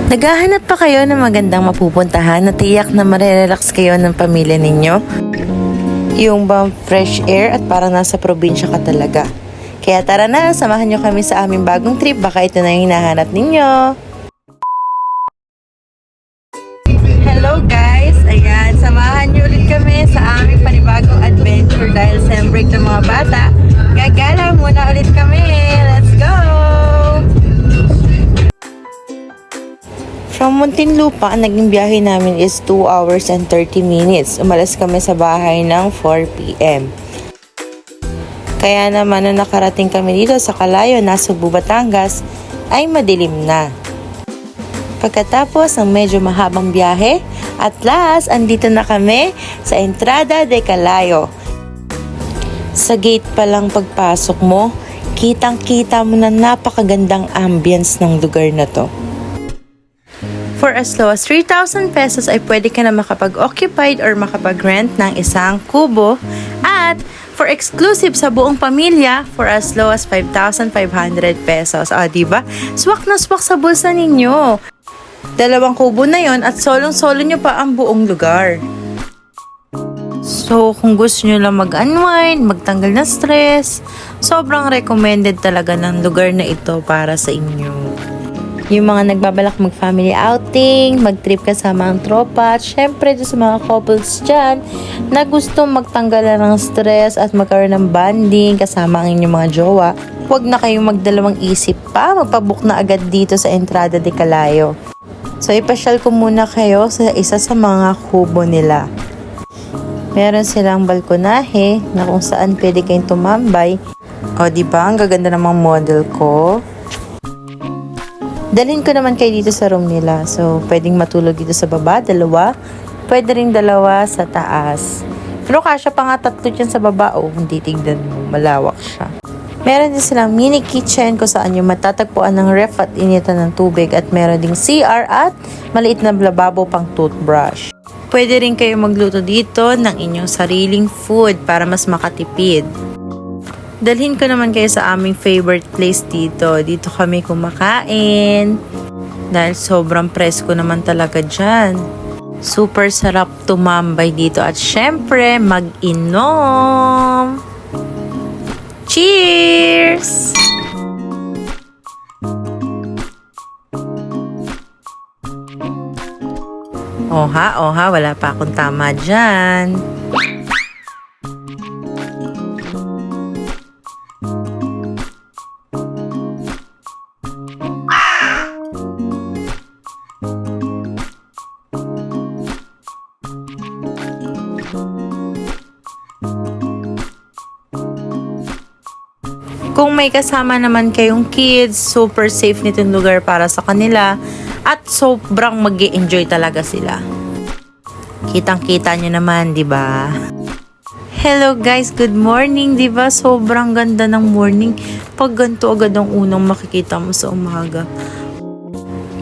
Naghahanap pa kayo ng magandang mapupuntahan na tiyak na marerelax kayo ng pamilya ninyo? Yung bang fresh air at parang nasa probinsya ka talaga. Kaya tara na, samahan nyo kami sa aming bagong trip. Baka ito na yung hinahanap ninyo. Hello guys! Ayan, samahan nyo ulit kami sa aming panibagong adventure dahil sem break ng mga bata. Gagala muna ulit kami. Let's go! From Muntinlupa, ang naging biyahe namin is 2 hours and 30 minutes. Umalas kami sa bahay ng 4 p.m. Kaya naman nung nakarating kami dito sa Calayo, Nasugbu, Batangas, ay madilim na. Pagkatapos ng medyo mahabang biyahe, at last, andito na kami sa Entrada de Calayo. Sa gate pa lang pagpasok mo, kitang-kita mo na napakagandang ambience ng lugar na to. For as low as 3,000 pesos ay pwede ka na makapag-occupied or makapag-rent ng isang kubo. At for exclusive sa buong pamilya, for as low as 5,500 pesos. O, diba? Swak na swak sa bulsa ninyo. 2 kubo na yon at solong-solo nyo pa ang buong lugar. So, kung gusto nyo lang mag-unwind, magtanggal ng stress, sobrang recommended talaga ng lugar na ito para sa inyo. Yung mga nagbabalak mag-family outing, mag-trip kasama ang tropa, at syempre sa mga couples dyan na gusto magtanggal ng stress at magkaroon ng bonding kasama ang inyong mga jowa, huwag na kayong magdalawang isip pa, magpabook na agad dito sa Entrada de Calayo. So, ipasyal ko muna kayo sa isa sa mga kubo nila. Meron silang balkonahe na kung saan pwede kayong tumambay. O, diba? Ang gaganda namang model ko. Dalhin ko naman kayo dito sa room nila. So, pwedeng matulog dito sa baba, 2. Pwede rin 2 sa taas. Pero kasya pa nga 3 dyan sa baba. Oh, hindi tignan mo. Malawak siya. Meron din silang mini kitchen kung saan yung matatagpuan ng ref at initan ng tubig. At meron ding CR at maliit na lababo pang toothbrush. Pwede rin kayo magluto dito ng inyong sariling food para mas makatipid. Dalhin ko naman kayo sa aming favorite place dito. Dito kami kumakain. Dahil sobrang presko naman talaga dyan. Super sarap tumambay dito. At syempre, mag-inom. Cheers! Oha, wala pa akong tama dyan. Kung may kasama naman kayong kids, super safe nitong lugar para sa kanila at sobrang mag-e-enjoy talaga sila. Kitang-kita nyo naman, di ba? Hello guys, good morning, di ba? Sobrang ganda ng morning. Pag ganito agad ang unang makikita mo sa umaga.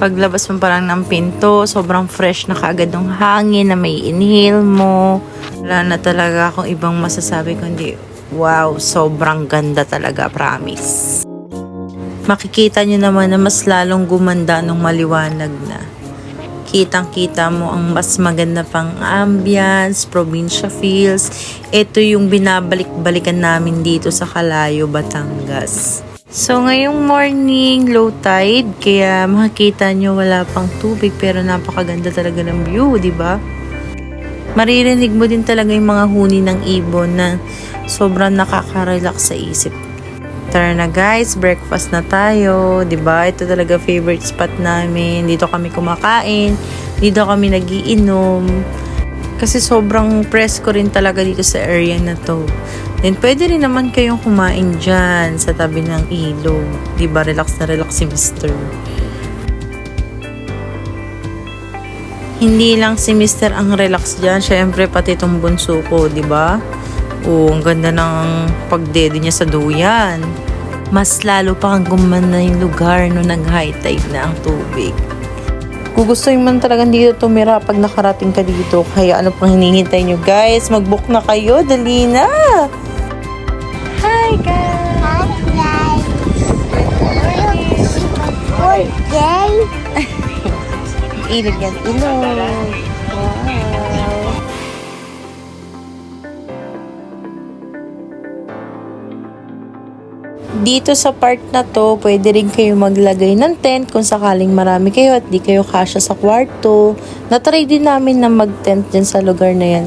Paglabas mo parang ng pinto, sobrang fresh na kaagad ng hangin na may inhale mo. Wala na talaga akong ibang masasabi kundi wow, sobrang ganda talaga, promise. Makikita nyo naman na mas lalong gumanda nung maliwanag na. Kitang-kita mo ang mas maganda pang ambience, probinsya feels. Ito yung binabalik-balikan namin dito sa Calayo, Batangas. So, ngayong morning, low tide, kaya makikita nyo wala pang tubig pero napakaganda talaga ng view, di ba? Maririnig mo din talaga yung mga huni ng ibon na sobrang nakaka-relax sa isip. Tara na guys, breakfast na tayo. 'Di ba? Ito talaga favorite spot namin. Dito kami kumakain. Dito kami nagiinom. Kasi sobrang presko rin talaga dito sa area na to. Then pwede rin naman kayong kumain dyan sa tabi ng ilog. 'Di ba? Relax na relax si Mr. Hindi lang si Mr. ang relax dyan. Syempre, pati itong bunso ko, di ba? Oo, ang ganda ng pagdede niya sa duyan. Mas lalo pa kang gumanda yung lugar no nag-high tide na ang tubig. Gugustuhin man talagang dito tumira pag nakarating ka dito. Kaya ano pang hinihintay nyo guys? Mag-book na kayo. Dali na! Hi guys! Hi guys! Good morning! ilog yan. Ilog. Wow. Dito sa part na to, pwede rin kayo maglagay ng tent kung sakaling marami kayo at di kayo kasya sa kwarto. Natry din namin na mag-tent dyan sa lugar na yan.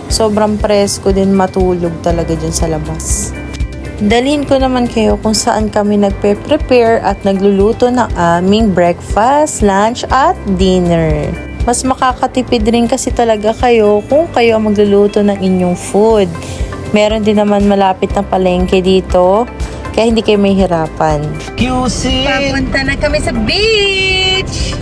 Sobrang presko din matulog talaga dyan sa labas. Dalhin ko naman kayo kung saan kami nagpe-prepare at nagluluto ng aming breakfast, lunch at dinner. Mas makakatipid rin kasi talaga kayo kung kayo ang magluluto ng inyong food. Meron din naman malapit na palengke dito. Kaya hindi kayo mahihirapan. QC! Papunta na kami sa beach!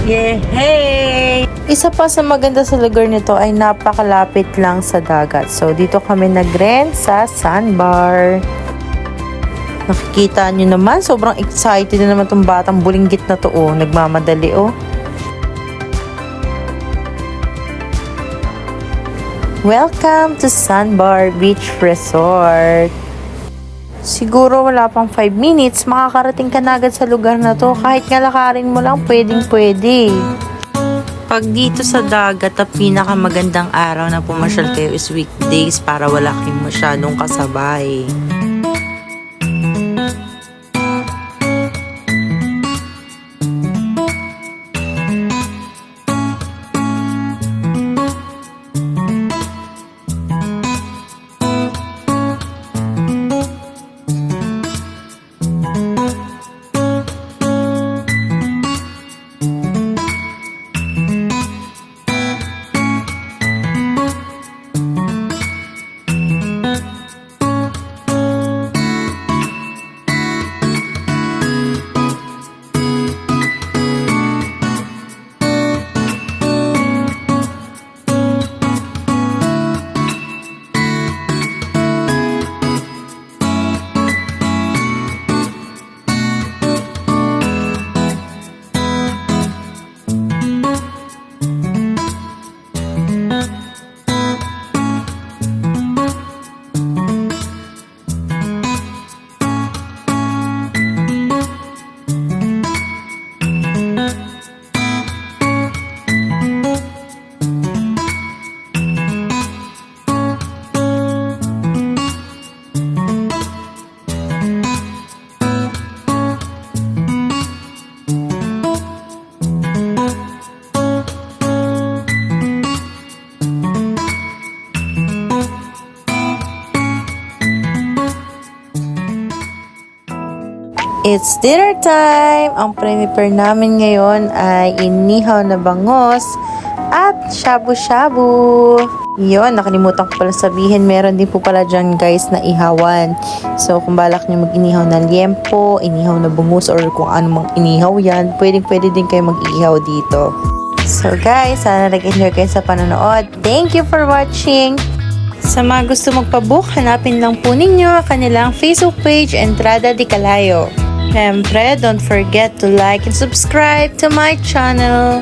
Yay! Isa pa sa maganda sa lugar nito ay napakalapit lang sa dagat. So, dito kami nag-rent sa sandbar. Nakikita nyo naman, sobrang excited na naman itong batang bulinggit na to. Oh, nagmamadali oh. Welcome to Sandbar Beach Resort. Siguro wala pang 5 minutes, makakarating ka na agad sa lugar na to. Kahit nga lakarin mo lang, pwedeng-pwede. Pag dito sa dagat, ang pinakamagandang araw na pumasyal kayo is weekdays para wala kayong masyadong kasabay. It's dinner time! Ang prepare namin ngayon ay inihaw na bangos at shabu-shabu. Yun, nakalimutan ko pala sabihin, meron din po pala dyan guys na ihawan. So, kung balak nyo mag-inihaw na liempo, inihaw na bangus, or kung ano mang inihaw yan, pwede din kayo mag-ihaw dito. So guys, sana nag-enjoy kayo sa panonood. Thank you for watching! Sa mga gusto magpabook, hanapin lang po ninyo kanilang Facebook page, Entrada Di Calayo. Siyempre, don't forget to like and subscribe to my channel.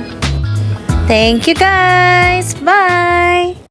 Thank you guys! Bye!